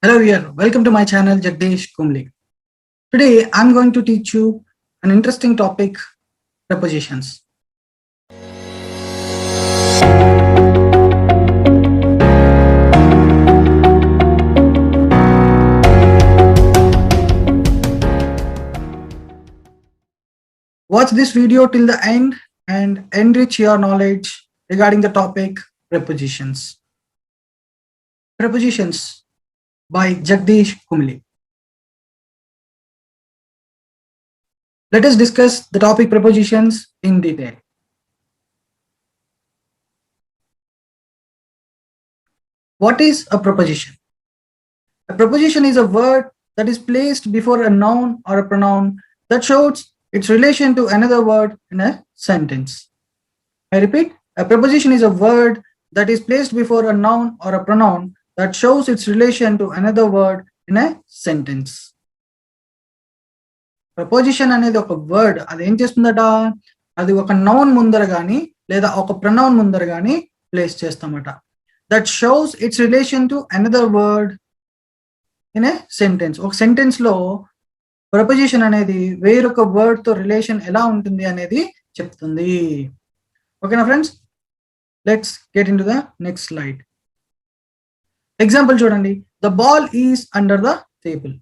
Hello here, welcome to my channel Jagdish Kumli. Today I'm going to teach you an interesting topic, prepositions. Watch this video till the end and enrich your knowledge regarding the topic prepositions. Prepositions by Jagdish Kumli. Let us discuss the topic prepositions in detail. What is a preposition? A preposition is a word that is placed before a noun or a pronoun that shows its relation to another word in a sentence. I repeat, a preposition is a word that is placed before a noun or a pronoun that shows its relation to another word in a sentence. Preposition అనేది ఒక word, అది ఏం చేస్తుందట, అది ఒక noun ముందర కానీ లేదా ఒక ప్రొనౌన్ ముందర కానీ ప్లేస్ చేస్తామట. That shows its relation to another word in a sentence. ఒక సెంటెన్స్ లో ప్రపోజిషన్ అనేది వేరొక వర్డ్ తో రిలేషన్ ఎలా ఉంటుంది అనేది చెప్తుంది. ఓకేనా friends, let's get into the next slide. Example చూడండి, the ball is under the table.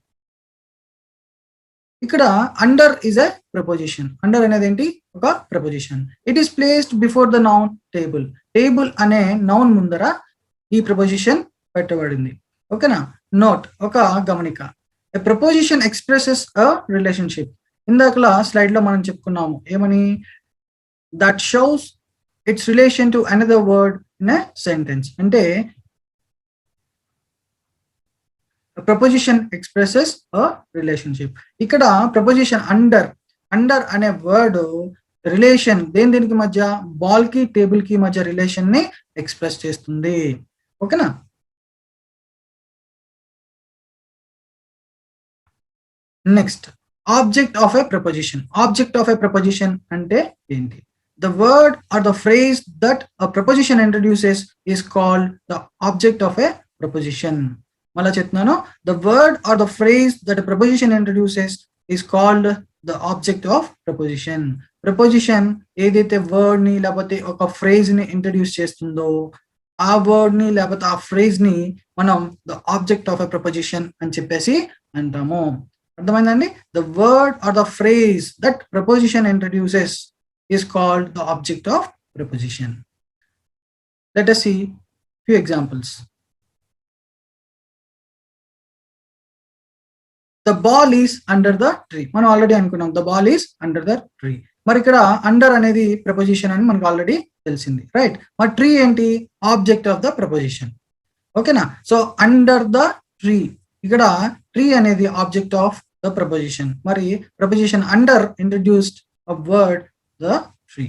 ఇక్కడ under is a preposition. Under అనేది ఏంటి, ఒక preposition. It is placed before the noun table. Table అనే నౌన్ ముందర ఈ ప్రపోజిషన్ పెట్టబడింది. ఓకేనా. నోట్, ఒక గమనిక. A preposition expresses a relationship. ఇందాకలా స్లైడ్ లో మనం చెప్పుకున్నాము ఏమని, that shows its relation to another word in a sentence. అంటే ప్రపోజిషన్ ఎక్స్ప్రెసెస్ అ రిలేషన్షిప్. ఇక్కడ ప్రపోజిషన్ అండర్, అండర్ అనే వర్డ్ రిలేషన్ దేనికి మధ్య, బాల్ కి టేబుల్ కి మధ్య రిలేషన్ ని ఎక్స్ప్రెస్ చేస్తుంది. ఓకేనా. Next, object of a preposition. Object of a preposition అంటే ఏంటి? The word or the phrase that a preposition introduces is called the object of a preposition. మళ్ళా చెప్తున్నాను, the word or the phrase that preposition introduces is called the object of preposition. Preposition ఏదైతే word ని లేకపోతే ఒక phrase ని introduce చేస్తుందో ఆ word ని లేకపోతే ఆ ఫ్రేజ్ ని మనం the object of a preposition అని చెప్పేసి అంటాము. అర్థమైందండి? The word or the phrase that preposition introduces is called the object of preposition. Let us see few examples. The ball is under the tree. మనం already అనుకున్నాం, the ball is under the tree. మరి ఇక్కడ under అనేది preposition అని మనకు already తెలిసింది, right? మరి tree ఏంటి? Object of the preposition. ఓకేనా. సో అండర్ ద ట్రీ, ఇక్కడ ట్రీ అనేది ఆబ్జెక్ట్ ఆఫ్ ద ప్రపోజిషన్. మరి preposition under introduced a word the tree.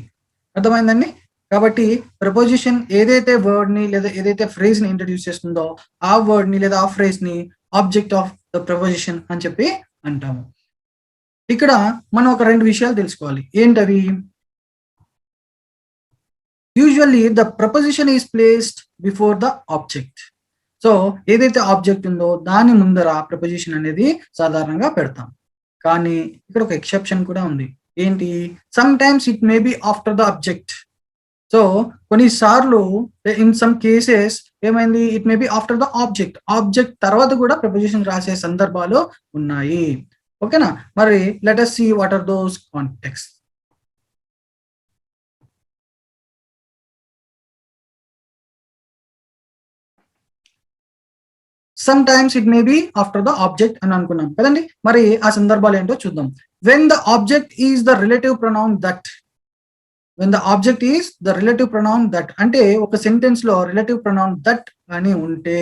అర్థమైందండి? కాబట్టి ప్రపోజిషన్ ఏదైతే వర్డ్ ని లేదా ఏదైతే ఫ్రేజ్ ని ఇంట్రడ్యూస్ చేస్తుందో ఆ వర్డ్ ని లేదా ఆ ఫ్రేజ్ ని ఆబ్జెక్ట్ ఆఫ్ ద ప్రపోజిషన్ అని చెప్పి అంటాము. ఇక్కడ మనం ఒక రెండు విషయాలు తెలుసుకోవాలి. ఏంటవి? Usually the preposition is placed before the object. So ఏదైతే ఆబ్జెక్ట్ ఉందో దాని ముందర ప్రపోజిషన్ అనేది సాధారణంగా పెడతాం. కానీ ఇక్కడ ఒక ఎక్సెప్షన్ కూడా ఉంది. ఏంటి? Some times it may be after the object. So కొన్నిసార్లు ఇన్ సమ్ కేసెస్ ఏమైంది, it may be after the object. Object తర్వాత కూడా ప్రపోజిషన్ రాసే సందర్భాలు ఉన్నాయి. ఓకేనా. మరి let us see what are those contexts. Some times it may be after the object అని అనుకున్నాం కదండి. మరి ఆ సందర్భాలు ఏంటో చూద్దాం. When the object is the relative pronoun that. When the object is the relative pronoun that అంటే ఒక సెంటెన్స్ లో రిలేటివ్ ప్రొనౌన్ దట్ అని ఉంటే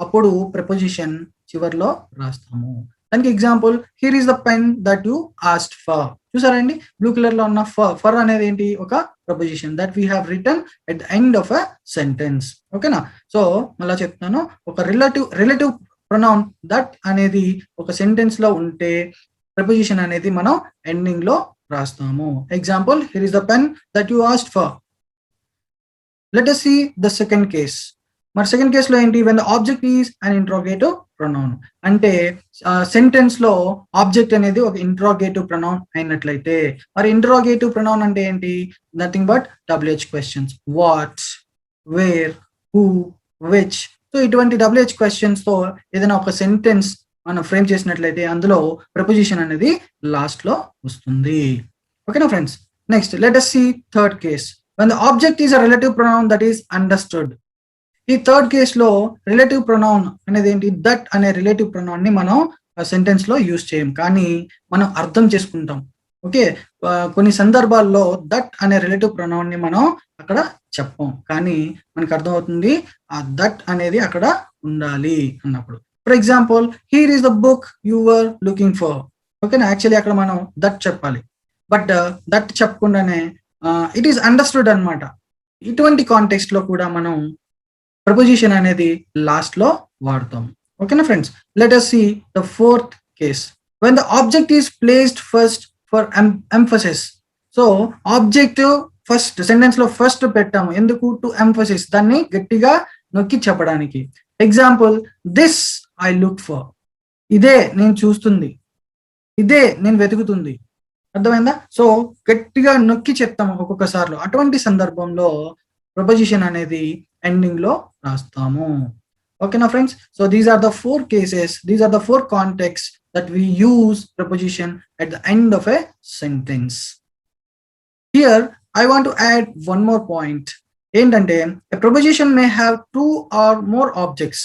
అప్పుడు ప్రపోజిషన్ చివర్లో రాస్తాము. దానికి example, here is the pen that you asked for. చూసారండి, బ్లూ కలర్ లో ఉన్న ఫర్ అనేది ఏంటి? ఒక preposition that we have written at the end of a sentence. ఓకేనా. సో మళ్ళా చెప్తాను, ఒక రిలేటివ్ ప్రొనౌన్ దట్ అనేది ఒక సెంటెన్స్ లో ఉంటే ప్రపోజిషన్ అనేది మనం ఎండింగ్ లో రాస్తాము. Example, here is the pen that you asked for. Let us see the second case. మరి సెకండ్ కేసులో ఏంటి, when the object is an interrogative pronoun, అంటే సెంటెన్స్ లో ఆబ్జెక్ట్ అనేది ఒక ఇంట్రోగేటివ్ ప్రొనౌన్ అయినట్లయితే. మరి ఇంట్రోగేటివ్ ప్రొనౌన్ అంటే ఏంటి, nothing but WH questions, what, where, who, which. So ఇటువంటి WH క్వశ్చన్స్ తో ఏదైనా ఒక సెంటెన్స్ మనం ఫ్రేమ్ చేసినట్లయితే అందులో ప్రపోజిషన్ అనేది లాస్ట్ లో వస్తుంది. ఓకేనా friends. Next let us see third case, when the object is a relative pronoun that is understood. ఈ థర్డ్ కేస్ లో రిలేటివ్ ప్రొనౌన్ అనేది ఏంటి, దట్ అనే రిలేటివ్ ప్రొనౌన్ ని మనం సెంటెన్స్ లో యూజ్ చేయం, కానీ మనం అర్థం చేసుకుంటాం. ఓకే, కొన్ని సందర్భాల్లో దట్ అనే రిలేటివ్ ప్రొనౌన్ ని మనం అక్కడ చెప్పం, కానీ మనకు అర్థమవుతుంది ఆ దట్ అనేది అక్కడ ఉండాలి అన్నప్పుడు. For example, here is the book you were looking for. ఓకేనా, యాక్చువల్లీ అక్కడ మనం దట్ చెప్పాలి, బట్ దట్ చెప్పకుండానే ఇట్ ఈస్ అండర్స్టూడ్ అనమాట. ఇటువంటి కాంటెక్స్ట్ లో కూడా మనం ప్రపోజిషన్ అనేది లాస్ట్ లో వాడతాం. ఓకేనా friends. Let us see the fourth case, when the object is placed first for emphasis. So object first sentence లో ఫస్ట్ పెట్టాము ఎందుకు, టు ఎంఫసిస్, దాన్ని గట్టిగా నొక్కి చెప్పడానికి. Example, this I look for, ఇదే నేను చూస్తుంది, ఇదే నేను వెతుకుతుంది. అర్థమైందా? సో గట్టిగా నొక్కి చెప్తాము ఒక్కొక్కసారిలో. అటువంటి సందర్భంలో ప్రపోజిషన్ అనేది ఎండింగ్ లో రాస్తాము. ఓకేనా friends. So these are the 4 cases, these are the 4 contexts that we use preposition at the end of a sentence. Here I want to add one more point. ఏంటంటే a preposition may have 2 or more objects.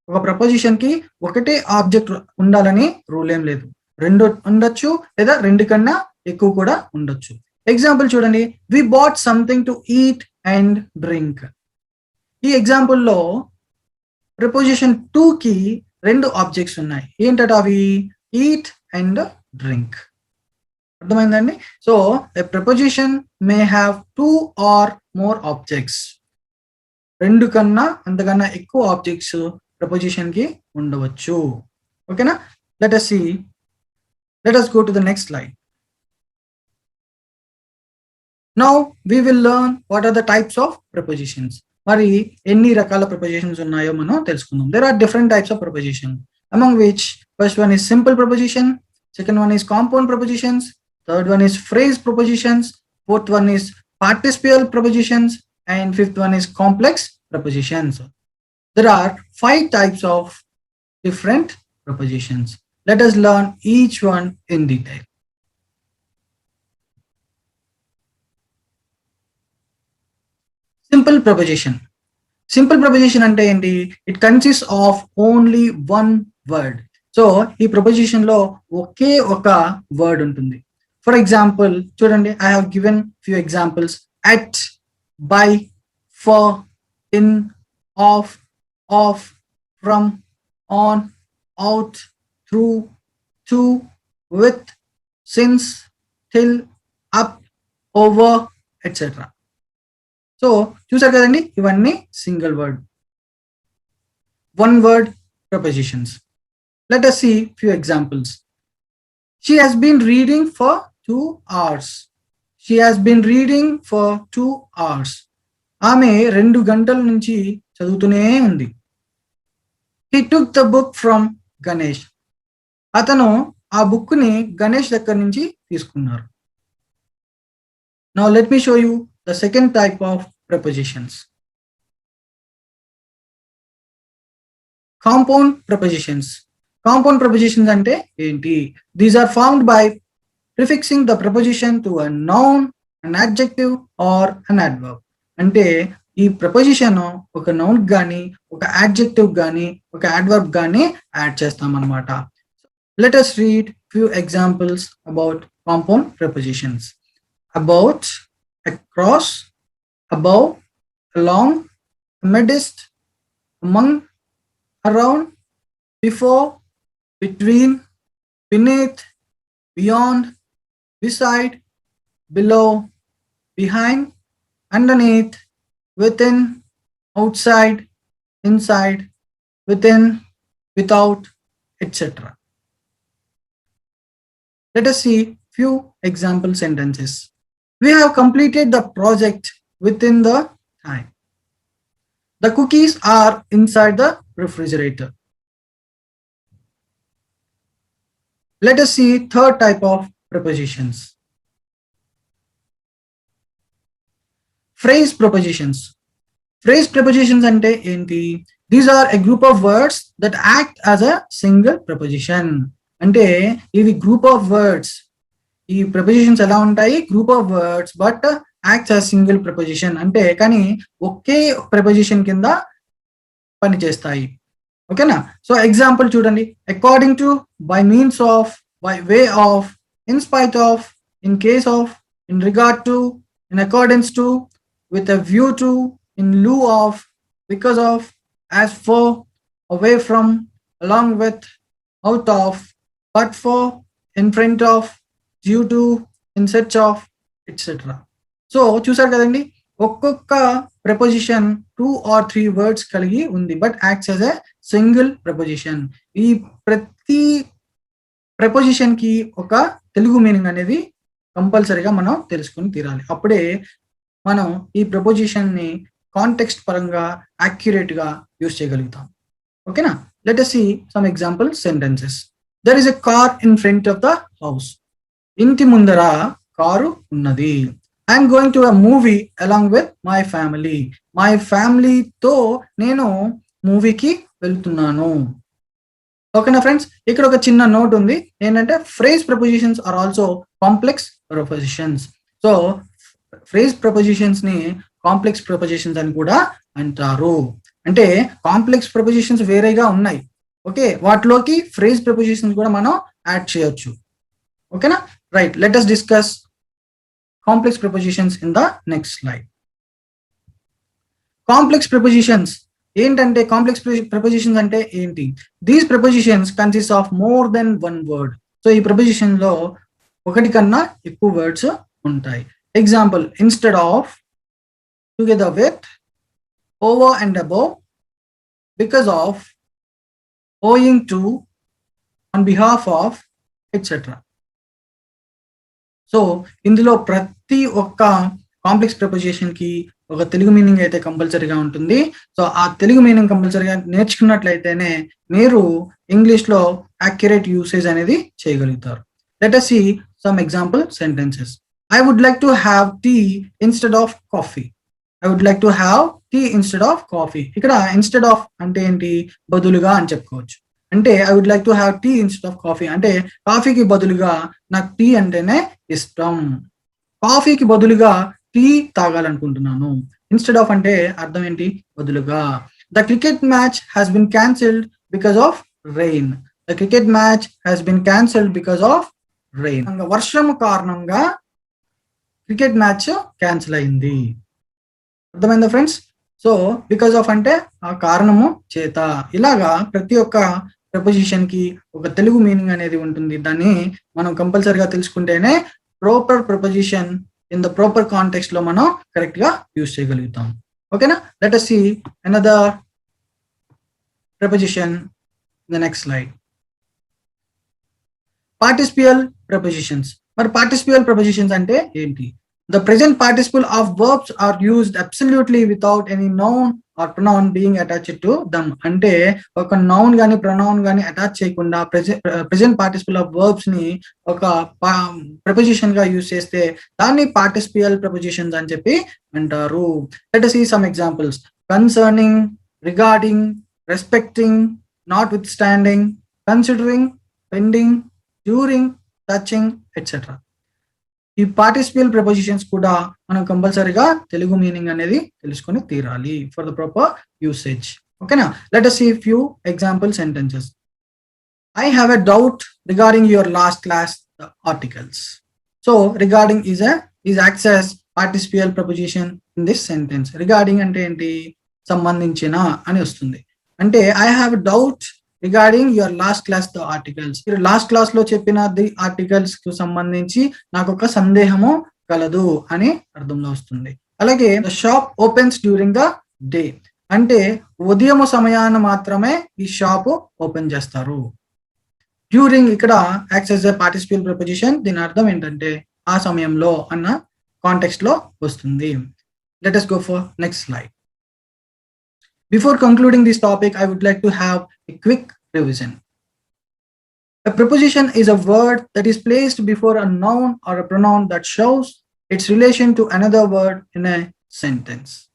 ఒక preposition కి ఒకటే object ఉండాలని rule ఏం లేదు, రెండు ఉండొచ్చు లేదా రెండు కన్నా ఎక్కువ కూడా ఉండొచ్చు. ఎగ్జాంపుల్ చూడండి, we bought something to eat and drink. ఈ ఎగ్జాంపుల్లో ప్రిపోజిషన్ 2 కి 2 ఆబ్జెక్ట్స్ ఉన్నాయి. ఏంటట అవి, ఈట్ అండ్ డ్రింక్. అర్థమైందండి. So a preposition may have 2 or more objects. 2 కన్నా అంతకన్నా ఎక్కువ ఆబ్జెక్ట్స్ ప్రపోజిషన్ కి ఉండవచ్చు. ఓకేనా. Let us go to the next slide. Now we will learn what are the types of prepositions. మరి ఎన్ని రకాల prepositions ఉన్నాయో మనం తెలుసుకుందాం. There are different types of preposition, among which first one is simple preposition, second one is compound prepositions, third one is phrase prepositions, fourth one is participial prepositions, and fifth one is complex prepositions. There are 5 types of different prepositions. Let us learn each one in detail. Simple preposition. Simple preposition అంటే ఏంటి, it consist of only 1 word. So ఈ preposition లో ఒకే ఒక word ఉంటుంది. For example చూడండి, I have given few examples, at, by, for, in, of, from, on, out, through, to, with, since, till, up, over, etc. So చూసారు కదండి, ఇవన్నీ single word, 1 word prepositions. Let us see few examples. She has been reading for 2 hours. She has been reading for 2 hours. ఆమె 2 గంటల నుంచి చదువుతూనే ఉంది. He took the book from Ganesh. అతను ఆ బుక్ ని గణేష్ దగ్గర నుంచి తీసుకున్నారు. Now let me show you the second type of prepositions. Compound prepositions. Compound prepositions అంటే ఏంటి? These are formed by prefixing the preposition to a noun, an adjective or an adverb. అంటే ఈ ప్రపోజిషన్ ఒక noun గాని, ఒక adjective గాని, ఒక adverb గాని యాడ్ చేస్తాం అన్నమాట. Let us read few examples about compound prepositions. About, across, above, along, amidst, among, around, before, between, beneath, beyond, beside, below, behind, underneath, within, outside, inside, within, without, etc. Let us see few example sentences. We have completed the project within the time. The cookies are inside the refrigerator. Let us see third type of prepositions. Phrase prepositions. Phrase prepositions ante enti? These are a group of words that act as a single preposition. అంటే ఇవి group of words. ఈ prepositions ఎలా ఉంటాయి? Group of words but acts as single preposition. అంటే కానీ ఒకే preposition కింద పనిచేస్తాయి. ఓకేనా? సో ఎగ్జాంపుల్ చూడండి. According to, by means of, by way of, in spite of, in case of, in regard to, in accordance to, with a view to, in lieu of, because of, as far, away from, along with, out of, but for, in front of, due to, in search of, etcetera. So చూసారు కదండి, ఒక్కొక్క preposition 2 or 3 words కలిగి ఉంది, but acts as a single preposition. ఈ ప్రతి preposition కి ఒక Telugu meaning అనేది కంపల్సరీగా మనం తెలుసుకుని తీరాలి. అప్పుడే మనం ఈ ప్రపోజిషన్ ని కాంటెక్స్ట్ పరంగా యాక్యురేట్ గా యూజ్ చేయగలుగుతాం. ఓకేనా? Let us see some example sentences. There is a car in front of the house. ఇంటి ముందర కారు ఉన్నది. I'm going to a movie along with my family. My ఫ్యామిలీతో నేను మూవీకి వెళ్తున్నాను. ఓకేనా ఫ్రెండ్స్? ఇక్కడ ఒక చిన్న నోట్ ఉంది ఏంటంటే phrase prepositions are also complex prepositions. So phrase prepositions ని కాంప్లెక్స్ ప్రపోజిషన్స్ అని కూడా అంటారు. అంటే కాంప్లెక్స్ ప్రపోజిషన్స్ వేరేగా ఉన్నాయి. ఓకే, వాటిలోకి ఫ్రేజ్ ప్రపోజిషన్స్ కూడా మనం యాడ్ చేయొచ్చు. ఓకేనా? Right, let us discuss complex prepositions in the next slide. Complex prepositions ఏంటంటే, కాంప్లెక్స్ prepositions అంటే ఏంటి? These prepositions consist of more than one word. So ఈ preposition లో ఒకటి కన్నా ఎక్కువ వర్డ్స్ ఉంటాయి. Example, instead of, together with, over and above, because of, ఓయింగ్ to, on behalf of, etcetera. So ఇందులో ప్రతి ఒక్క కాంప్లెక్స్ ప్రపోజిషన్ కి ఒక తెలుగు మీనింగ్ అయితే కంపల్సరీగా ఉంటుంది. సో ఆ తెలుగు మీనింగ్ కంపల్సరీగా నేర్చుకున్నట్లయితేనే మీరు ఇంగ్లీష్ లో యాక్యురేట్ యూసేజ్ అనేది చేయగలుగుతారు. Let us see some example sentences. I would like to have tea instead of coffee. I would like to have tea instead of coffee. ఇక్కడ instead of అంటే ఏంటి? బదులుగా అని చెప్పుకోవచ్చు. అంటే I would like to have tea instead of coffee అంటే కాఫీకి బదులుగా నాకు టీ అంటేనే ఇష్టం. కాఫీకి బదులుగా టీ తాగాలనుకుంటున్నాను. ఇన్స్టెడ్ ఆఫ్ అంటే అర్థం ఏంటి? బదులుగా. The cricket match has been cancelled because of rain. The cricket match has been cancelled because of rain. వర్షం కారణంగా క్రికెట్ మ్యాచ్ క్యాన్సిల్ అయింది. అర్థమైందా ఫ్రెండ్స్? సో బికాస్ ఆఫ్ అంటే ఆ కారణము చేత. ఇలాగా ప్రతి ఒక్క ప్రపోజిషన్ కి ఒక తెలుగు మీనింగ్ అనేది ఉంటుంది. దాన్ని మనం కంపల్సరీగా తెలుసుకుంటేనే proper preposition in the proper context లో మనం కరెక్ట్ గా యూజ్ చేయగలుగుతాం. ఓకేనా? Let us see another preposition in the next slide. Participial prepositions. మరి participial prepositions అంటే ఏంటి? The present participle of verbs are used absolutely without any noun or pronoun being attached to them. అంటే ఒక noun గాని pronoun గాని attach చేయకుండా present participle of verbs ని ఒక ప్రపోజిషన్ గా యూజ్ చేస్తే దాన్ని పార్టిసిపియల్ ప్రపోజిషన్స్ అని చెప్పి అంటారు. Let us see some examples. Concerning, regarding, respecting, notwithstanding, considering, pending, during, touching, etc. ఈ పార్టిసిపల్ ప్రపోజిషన్స్ కూడా మనం కంపల్సరీగా తెలుగు మీనింగ్ అనేది తెలుసుకొని తీరాలి ఫర్ ద ప్రాపర్ యూసేజ్. ఓకేనా? Let us see few example sentences. I have a doubt regarding your last class articles. So regarding is acts as participial preposition in this sentence. Regarding అంటే ఏంటి? సంబంధించిన అని వస్తుంది. అంటే I have a doubt regarding your last class the articles. మీరు last class లో చెప్పిన the articles కు సంబంధించి నాకు ఒక సందేహము కలదు అని అర్థంలో వస్తుంది. అలాగే the shop opens during the day అంటే ఉదయం సమయాన మాత్రమే ఈ షాప్ ఓపెన్ చేస్తారు. డ్యూరింగ్ ఇక్కడ acts as a participle preposition. దీని అర్థం ఏంటంటే ఆ సమయంలో అన్న కాంటెక్స్ట్ లో వస్తుంది. Let us go for next slide. Before concluding this topic, I would like to have a quick revision. A preposition is a word that is placed before a noun or a pronoun that shows its relation to another word in a sentence.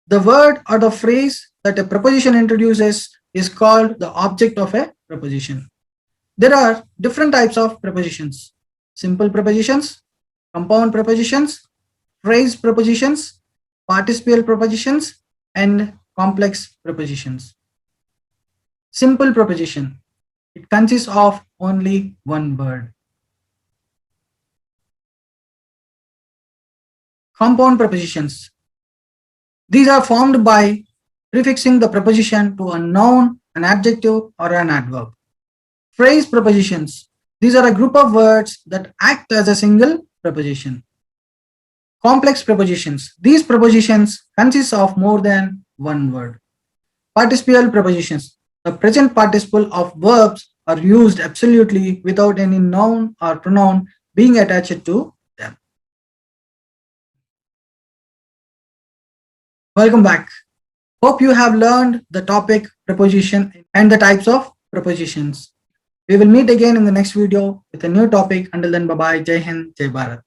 The word or the phrase that a preposition introduces is called the object of a preposition. There are different types of prepositions: simple prepositions, compound prepositions, phrase prepositions, participial prepositions, and complex prepositions. Simple preposition. It consists of only one word. Compound prepositions. These are formed by prefixing the preposition to a noun, an adjective, or an adverb. Phrase prepositions. These are a group of words that act as a single preposition. Complex prepositions. These prepositions consist of more than one word. Participial prepositions. The present participle of verbs are used absolutely without any noun or pronoun being attached to them. Welcome back. Hope you have learned the topic preposition and the types of prepositions. We will meet again in the next video with a new topic. Until then, bye bye. Jai Hind, Jai Bharat.